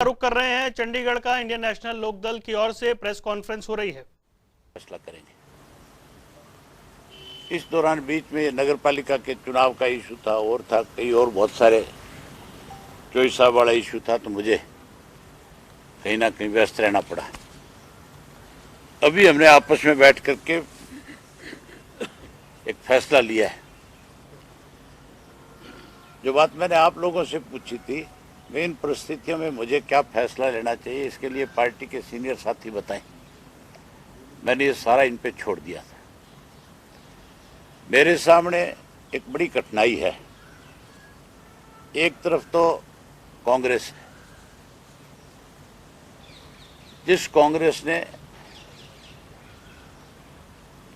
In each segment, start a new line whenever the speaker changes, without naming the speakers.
रुख कर रहे हैं चंडीगढ़ का। इंडियन नेशनल लोकदल की ओर से प्रेस कॉन्फ्रेंस हो रही है।
फैसला करेंगे। इस दौरान बीच में नगर पालिका के चुनाव का इशू था और था कई और बहुत सारे चोई साहब वाला इशू था, तो मुझे कहीं ना कहीं व्यस्त रहना पड़ा। अभी हमने आपस में बैठ करके एक फैसला लिया है। जो बात मैंने आप लोगों से पूछी थी, मैं इन परिस्थितियों में मुझे क्या फैसला लेना चाहिए, इसके लिए पार्टी के सीनियर साथी बताएं। मैंने ये सारा इन पे छोड़ दिया था। मेरे सामने एक बड़ी कठिनाई है। एक तरफ तो कांग्रेस है, जिस कांग्रेस ने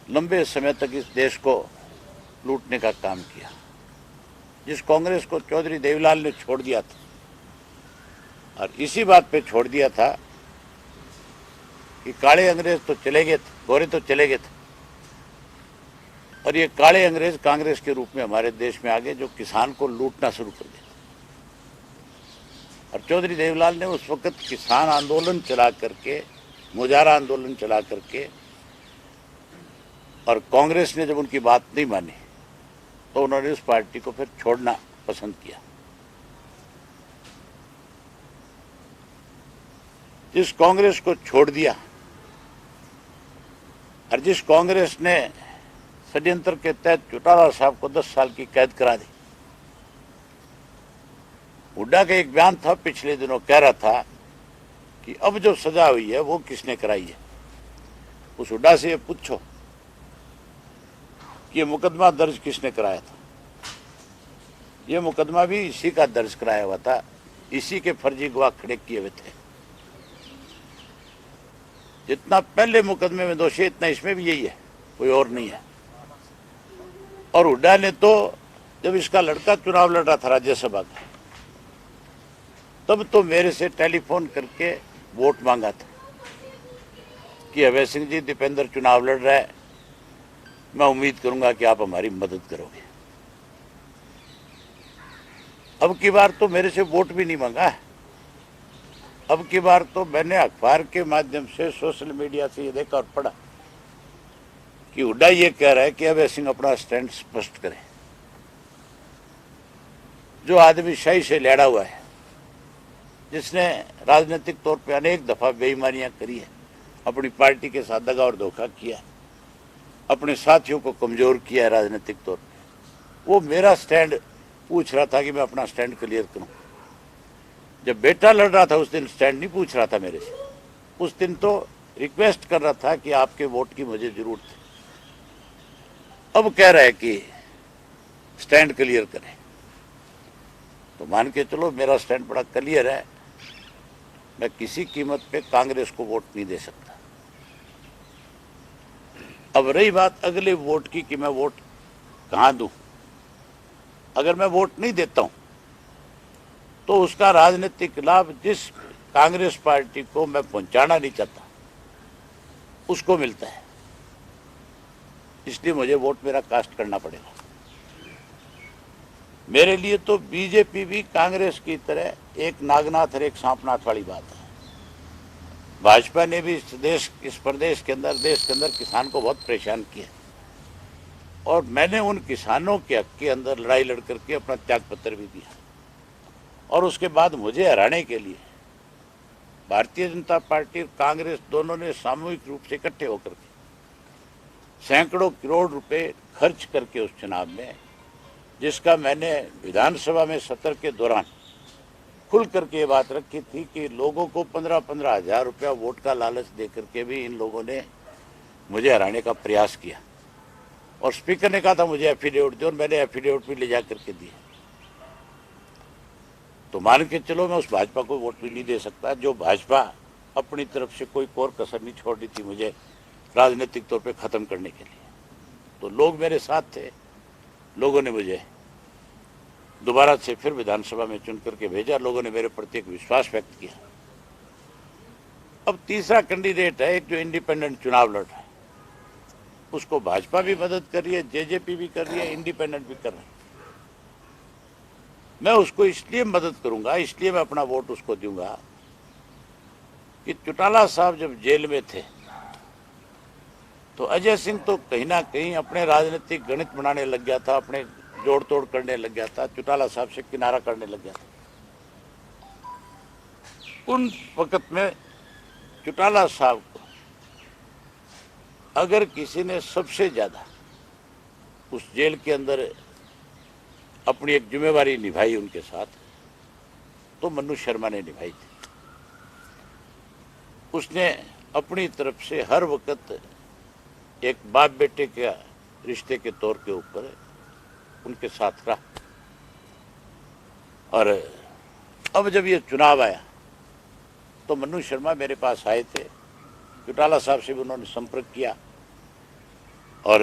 लंबे समय तक इस देश को लूटने का काम किया, जिस कांग्रेस को चौधरी देवीलाल ने छोड़ दिया था, और इसी बात पे छोड़ दिया था कि काले अंग्रेज तो चले गए थे, गोरे तो चले गए थे, और ये काले अंग्रेज कांग्रेस के रूप में हमारे देश में आ गए, जो किसान को लूटना शुरू कर दिया। और चौधरी देवीलाल ने उस वक्त किसान आंदोलन चला करके, मुजाहरा आंदोलन चला करके, और कांग्रेस ने जब उनकी बात नहीं मानी तो उन्होंने उस पार्टी को फिर छोड़ना पसंद किया। जिस कांग्रेस को छोड़ दिया और जिस कांग्रेस ने षड्यंत्र के तहत चौटाला साहब को 10 साल की कैद करा दी। हुड्डा का एक बयान था पिछले दिनों, कह रहा था कि अब जो सजा हुई है वो किसने कराई है। उस हुड्डा से ये पूछो कि ये मुकदमा दर्ज किसने कराया था। ये मुकदमा भी इसी का दर्ज कराया हुआ था, इसी के फर्जी गवाह खड़े किए हुए थे। जितना पहले मुकदमे में दोषी, इतना इसमें भी यही है, कोई और नहीं है। और हुड्डा ने तो जब इसका लड़का चुनाव लड़ रहा था राज्यसभा का, तब तो मेरे से टेलीफोन करके वोट मांगा था कि अभय सिंह जी, दीपेंद्र चुनाव लड़ रहा है, मैं उम्मीद करूंगा कि आप हमारी मदद करोगे। अब की बार तो मेरे से वोट भी नहीं मांगा है। अब की बार तो मैंने अखबार के माध्यम से, सोशल मीडिया से ये देखा और पढ़ा कि हुड्डा ये कह रहा है कि अभय सिंह अपना स्टैंड स्पष्ट करे। जो आदमी शाही से लड़ा हुआ है, जिसने राजनीतिक तौर पे अनेक दफा बेईमानियां करी है, अपनी पार्टी के साथ दगा और धोखा किया, अपने साथियों को कमजोर किया है राजनीतिक तौर पे, वो मेरा स्टैंड पूछ रहा था कि मैं अपना स्टैंड क्लियर करूं। जब बेटा लड़ रहा था उस दिन स्टैंड नहीं पूछ रहा था मेरे से, उस दिन तो रिक्वेस्ट कर रहा था कि आपके वोट की मुझे जरूरत है। अब कह रहा है कि स्टैंड क्लियर करें। तो मान के चलो मेरा स्टैंड बड़ा क्लियर है, मैं किसी कीमत पे कांग्रेस को वोट नहीं दे सकता। अब रही बात अगले वोट की कि मैं वोट कहां दूं। अगर मैं वोट नहीं देता हूं तो उसका राजनीतिक लाभ जिस कांग्रेस पार्टी को मैं पहुंचाना नहीं चाहता उसको मिलता है। इसलिए मुझे वोट मेरा कास्ट करना पड़ेगा। मेरे लिए तो बीजेपी भी कांग्रेस की तरह एक नागनाथ और एक सांपनाथ वाली बात है। भाजपा ने भी इस प्रदेश के अंदर, देश के अंदर किसान को बहुत परेशान किया, और मैंने उन किसानों के हक के अंदर लड़ाई लड़ करके अपना त्याग पत्र भी दिया। और उसके बाद मुझे हराने के लिए भारतीय जनता पार्टी और कांग्रेस दोनों ने सामूहिक रूप से इकट्ठे होकर के सैकड़ों करोड़ रुपए खर्च करके उस चुनाव में, जिसका मैंने विधानसभा में सत्र के दौरान खुल करके ये बात रखी थी कि लोगों को 15-15 हजार रुपया वोट का लालच दे करके भी इन लोगों ने मुझे हराने का प्रयास किया। और स्पीकर ने कहा था मुझे एफिडेविट दो, और मैंने एफिडेविट भी ले जा करके दिए। तो मान के चलो मैं उस भाजपा को वोट भी नहीं दे सकता, जो भाजपा अपनी तरफ से कोई कोर कसर नहीं छोड़ रही थी मुझे राजनीतिक तौर पे खत्म करने के लिए। तो लोग मेरे साथ थे, लोगों ने मुझे दोबारा से फिर विधानसभा में चुन करके भेजा। लोगों ने मेरे प्रति एक विश्वास व्यक्त किया। अब तीसरा कैंडिडेट है एक जो इंडिपेंडेंट चुनाव लड़ रहा है, उसको भाजपा भी मदद कर रही है, जेजेपी भी कर रही है, इंडिपेंडेंट भी कर रहा है। मैं उसको इसलिए मदद करूंगा, इसलिए मैं अपना वोट उसको दूंगा कि चौटाला साहब जब जेल में थे तो अजय सिंह तो कहीं ना कहीं अपने राजनीतिक गणित बनाने लग गया था, अपने जोड़ तोड़ करने लग गया था, चौटाला साहब से किनारा करने लग गया था। उन वक्त में चौटाला साहब को अगर किसी ने सबसे ज्यादा उस जेल के अंदर अपनी एक जिम्मेवारी निभाई उनके साथ, तो मनु शर्मा ने निभाई थी। उसने अपनी तरफ से हर वक्त एक बाप बेटे के रिश्ते के तौर के ऊपर उनके साथ रहा। और अब जब ये चुनाव आया तो मनु शर्मा मेरे पास आए थे, चौटाला साहब से भी उन्होंने संपर्क किया और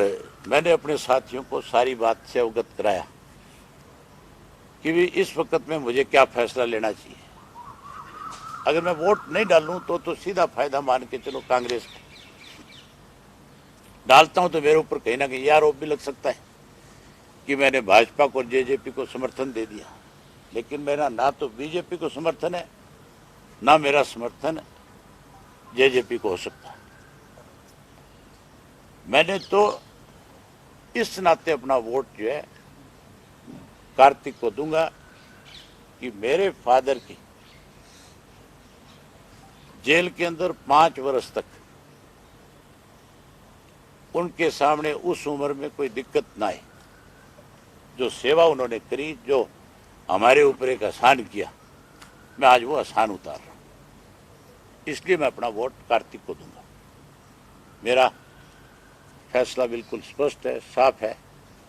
मैंने अपने साथियों को सारी बात से अवगत कराया कि भी इस वक्त में मुझे क्या फैसला लेना चाहिए। अगर मैं वोट नहीं डालूं तो सीधा फायदा मान के चलो कांग्रेस का, डालता हूं तो मेरे ऊपर कहीं ना कहीं यह आरोप भी लग सकता है कि मैंने भाजपा को जेजेपी को समर्थन दे दिया। लेकिन मेरा ना तो बीजेपी को समर्थन है, ना मेरा समर्थन जेजेपी को हो सकता है। मैंने तो इस नाते अपना वोट जो है कार्तिक को दूंगा कि मेरे फादर की जेल के अंदर 5 वर्ष तक उनके सामने उस उम्र में कोई दिक्कत ना आए। जो सेवा उन्होंने करी, जो हमारे ऊपर एक एहसान किया, मैं आज वो एहसान उतार रहा हूं। इसलिए मैं अपना वोट कार्तिक को दूंगा। मेरा फैसला बिल्कुल स्पष्ट है, साफ है।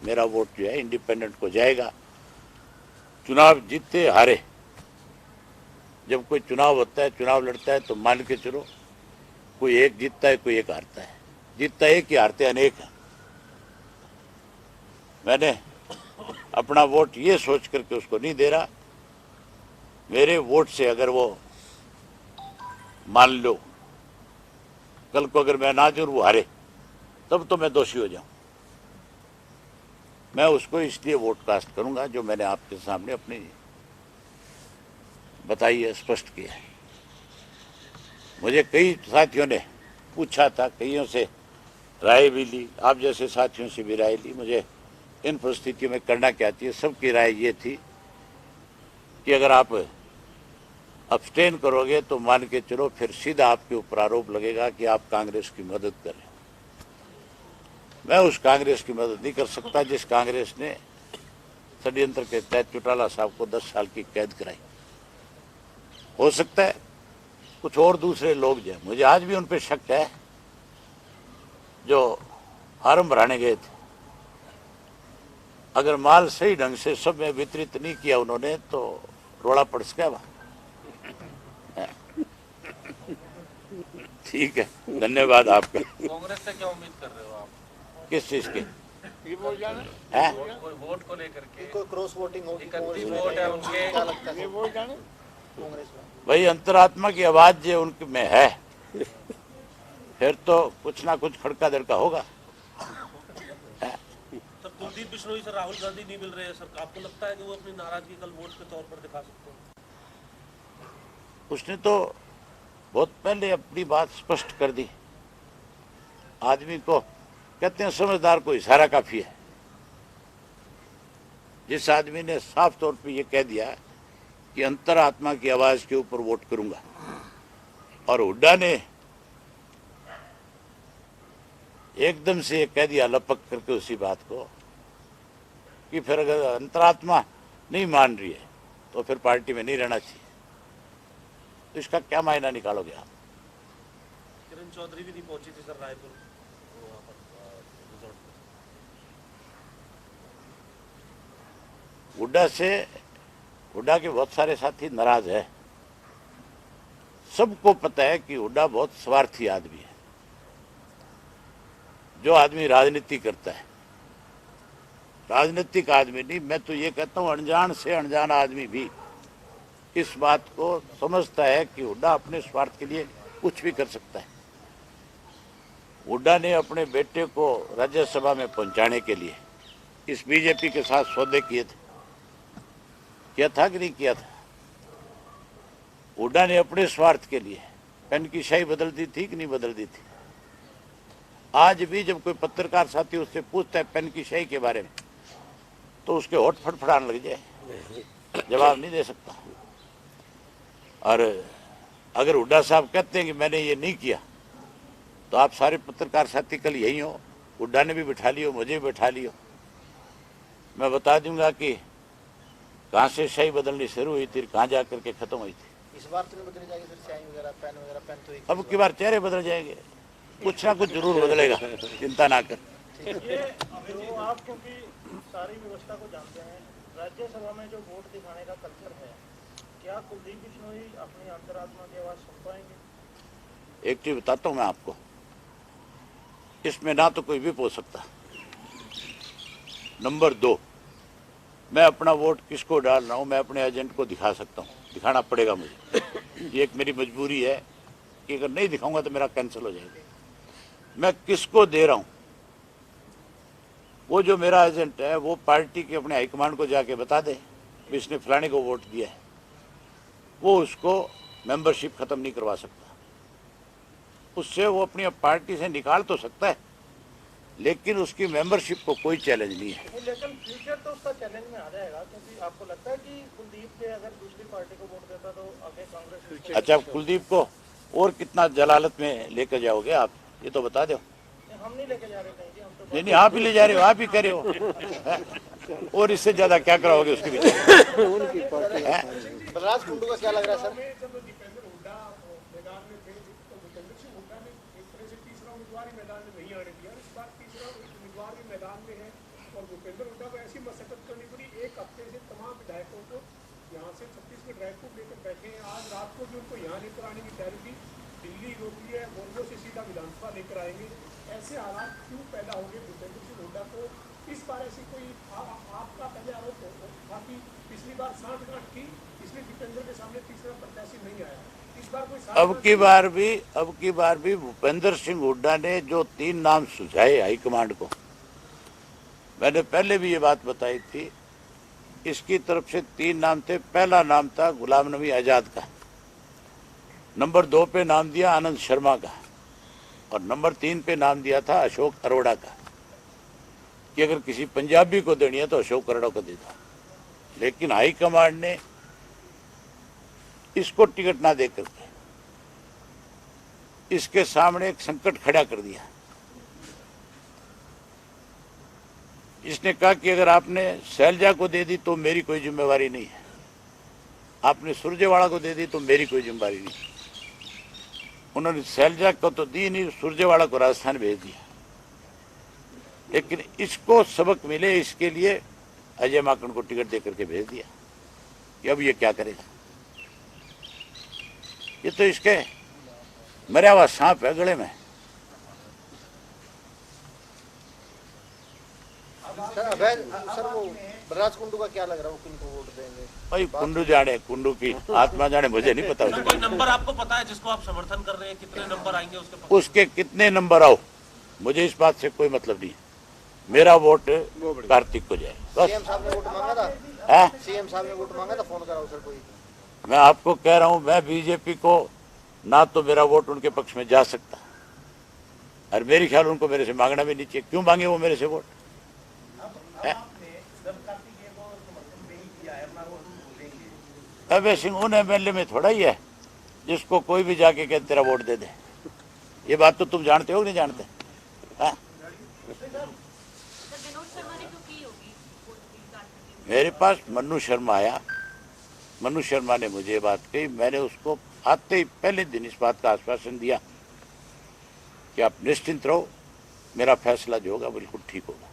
मेरा वोट जो है इंडिपेंडेंट को जाएगा। चुनाव जीते हारे, जब कोई चुनाव होता है, चुनाव लड़ता है, तो मान के चलो कोई एक जीतता है, कोई एक हारता है। जीतता एक ही, हारते अनेक है। मैंने अपना वोट ये सोच करके उसको नहीं दे रहा। मेरे वोट से अगर वो मान लो कल को अगर मैं ना दूं वो हारे, तब तो मैं दोषी हो जाऊं। मैं उसको इसलिए वोट कास्ट करूंगा जो मैंने आपके सामने अपनी बताई है, स्पष्ट किया है। मुझे कई साथियों ने पूछा था, कईयों से राय भी ली, आप जैसे साथियों से भी राय ली, मुझे इन परिस्थितियों में करना क्या चाहिए। सबकी राय ये थी कि अगर आप अब्सटेन करोगे तो मान के चलो फिर सीधा आपके ऊपर आरोप लगेगा कि आप कांग्रेस की मदद कर रहे हो। मैं उस कांग्रेस की मदद नहीं कर सकता जिस कांग्रेस ने षड्यंत्र के तहत चौटाला साहब को 10 साल की कैद कराई। हो सकता है कुछ और दूसरे लोग जो, मुझे आज भी उन पे शक है, जो फार्म भराने गए थे, अगर माल सही ढंग से सब में वितरित नहीं किया उन्होंने तो रोड़ा पड़ सका वहां। ठीक है, धन्यवाद आपका।
कांग्रेस से क्या उम्मीद कर रहे हो आप?
किस चीज के?
वोट को लेकर के
क्रॉस वोटिंग होगी,
31 वोट है उनके।
क्या लगता है कांग्रेस में?
भाई अंतरात्मा की आवाज जो उनके में है, फिर तो कुछ ना कुछ खड़का दड़का होगा।
सर कुलदीप बिश्नोई सर राहुल गांधी नहीं मिल रहे हैं सर, आपको लगता है कि वो अपनी नाराजगी कल वोट के तौर पर दिखा सकते हैं?
उसने तो बहुत पहले अपनी बात स्पष्ट कर दी। आदमी को कहते हैं समझदार को इशारा काफी है। जिस आदमी ने साफ तौर पे ये कह दिया कि अंतरात्मा की आवाज के ऊपर वोट करूंगा, और हुड्डा ने एकदम से ये कह दिया लपक करके उसी बात को कि फिर अगर अंतरात्मा नहीं मान रही है तो फिर पार्टी में नहीं रहना चाहिए, तो इसका क्या मायना निकालोगे आप?
किरण चौधरी भी नहीं पहुंची थी सर रायपुर वहाँ पर रिजॉर्ट पे।
हुड्डा के बहुत सारे साथी नाराज है। सबको पता है कि हुड्डा बहुत स्वार्थी आदमी है। जो आदमी राजनीति करता है, राजनीतिक आदमी नहीं, मैं तो ये कहता हूं अनजान से अनजान आदमी भी इस बात को समझता है कि हुड्डा अपने स्वार्थ के लिए कुछ भी कर सकता है। हुड्डा ने अपने बेटे को राज्यसभा में पहुंचाने के लिए इस बीजेपी के साथ सौदे किए थे, किया था कि नहीं किया था? हुड्डा ने अपने स्वार्थ के लिए पेन की शाही बदल दी थी कि नहीं बदल दी थी? आज भी जब कोई पत्रकार साथी उससे पूछता है पेन की शाही के बारे में तो उसके होठ फड़फड़ाने लग जाए, जवाब नहीं दे सकता। और अगर हुड्डा साहब कहते हैं कि मैंने ये नहीं किया तो आप सारे पत्रकार साथी कल यही हो, हुड्डा ने भी बिठा लियो, मुझे भी बिठा लियो, मैं बता दूंगा कि कहाँ से शाही बदलनी शुरू हुई थी, कहाँ जा करके खत्म हुई थी।
इस बार तो नहीं बदली जाएगी सर, स्याही वगैरह पेन तो एक
अब की बार चेहरे बदल जाएंगे, कुछ ना कुछ जरूर बदलेगा, चिंता ना कर।
ये जो आप क्योंकि सारी व्यवस्था को जानते हैं, राज्यसभा में जो वोट दिखाने का कल्चर है, क्या कुलदीप बिश्नोई अपनी अंतरात्मा की आवाज सुन पाएंगे?
एक चीज बताता हूं मैं आपको, इसमें ना तो कोई भी पूछ सकता। नंबर 2, मैं अपना वोट किसको डाल रहा हूं मैं अपने एजेंट को दिखा सकता हूं, दिखाना पड़ेगा मुझे। ये एक मेरी मजबूरी है कि अगर नहीं दिखाऊंगा तो मेरा कैंसिल हो जाएगा। मैं किसको दे रहा हूं, वो जो मेरा एजेंट है वो पार्टी के अपने हाईकमांड को जाके बता दे कि इसने फलाने को वोट दिया है, वो उसको मेंबरशिप खत्म नहीं करवा सकता। उससे वो अपनी पार्टी से निकाल तो सकता है लेकिन उसकी मेंबरशिप को कोई चैलेंज नहीं है।
लेकिन फ्यूचर तो उसका चैलेंज में आ जाएगा, क्योंकि आपको लगता है कि कुलदीप के अगर दूसरी पार्टी को वोट देता तो आगे कांग्रेस।
अच्छा, कुलदीप को और कितना जलालत में लेकर जाओगे आप, ये तो बता दो।
हम नहीं लेके जा रहे कहीं जी, हम तो
नहीं, आप ही ले जा रहे हो, आप ही कर रहे हो और इससे ज्यादा क्या कराओगे उसके बीच?
बलराज कुंडू का क्या लग रहा है सर?
भूपेंद्र हुड्डा को ऐसी मशक्कत करनी पड़ी, एक हफ्ते से तमाम विधायकों को यहाँ से 36 में ड्राइव फ्रूट लेकर बैठे हैं। आज रात को भी उनको यहाँ लेकर आने की तैयारी थी, दिल्ली रोक लिया है, वोल्वो से सीधा विधानसभा लेकर आएंगे। ऐसे हालात क्यों पैदा हो गए भूपेंद्र सिंह हुड्डा को? इस बार ऐसी कोई आपका पहले आरोप था कि पिछली बार 60 की, इसलिए भूपेंद्र के सामने तीसरा प्रत्याशी नहीं आया। इस बार कोई
अब की बार भी भूपेंद्र सिंह हुड्डा ने जो 3 नाम सुझाए हाईकमांड को, मैंने पहले भी ये बात बताई थी, इसकी तरफ से 3 नाम थे। पहला नाम था गुलाम नबी आजाद का, नंबर 2 पे नाम दिया आनंद शर्मा का और नंबर 3 पे नाम दिया था अशोक अरोड़ा का कि अगर किसी पंजाबी को देनी है तो अशोक अरोड़ा को देता। लेकिन हाईकमांड ने इसको टिकट ना देकर के इसके सामने एक संकट खड़ा कर दिया। इसने कहा कि अगर आपने शैलजा को दे दी तो मेरी कोई जिम्मेवारी नहीं है, आपने सुरजेवाला को दे दी तो मेरी कोई जिम्मेवारी नहीं। उन्होंने शैलजा को तो दी नहीं, सुरजेवाला को राजस्थान भेज दिया। लेकिन इसको सबक मिले इसके लिए अजय माकन को टिकट देकर के भेज दिया कि अब ये क्या करेगा। ये तो इसके मरा हुआ सांप है गले में।
सर वो बलराज कुंडू का क्या लग रहा है, वो किनको वोट देंगे?
भाई कुंडू जाने, कुंडू की आत्मा जाने, मुझे नहीं पता।
कोई नंबर आपको पता है जिसको आप समर्थन कर रहे हैं? कितने नंबर आएंगे उसके?
उसके कितने नंबर आओ मुझे इस बात से कोई मतलब नहीं है, मेरा वोट कार्तिक को जाए बस।
सीएम साहब ने वोट मांगा था, सीएम साहब ने वोट मांगा था, फोन कराओ सर कोई।
मैं आपको कह रहा हूं, मैं बीजेपी को ना तो मेरा वोट उनके पक्ष में जा सकता और मेरे ख्याल उनको मेरे से मांगना भी नहीं चाहिए। क्यों मांगे वो मेरे से वोट? अभय सिंह उन एमएलए में थोड़ा ही है जिसको कोई भी जाके कहे तेरा वोट दे दे। ये बात तो तुम जानते हो कि नहीं जानते? मेरे पास मन्नू शर्मा आया, मन्नू शर्मा ने मुझे ये बात कही, मैंने उसको आते ही पहले दिन इस बात का आश्वासन दिया कि आप निश्चिंत रहो, मेरा फैसला जो होगा बिल्कुल ठीक होगा।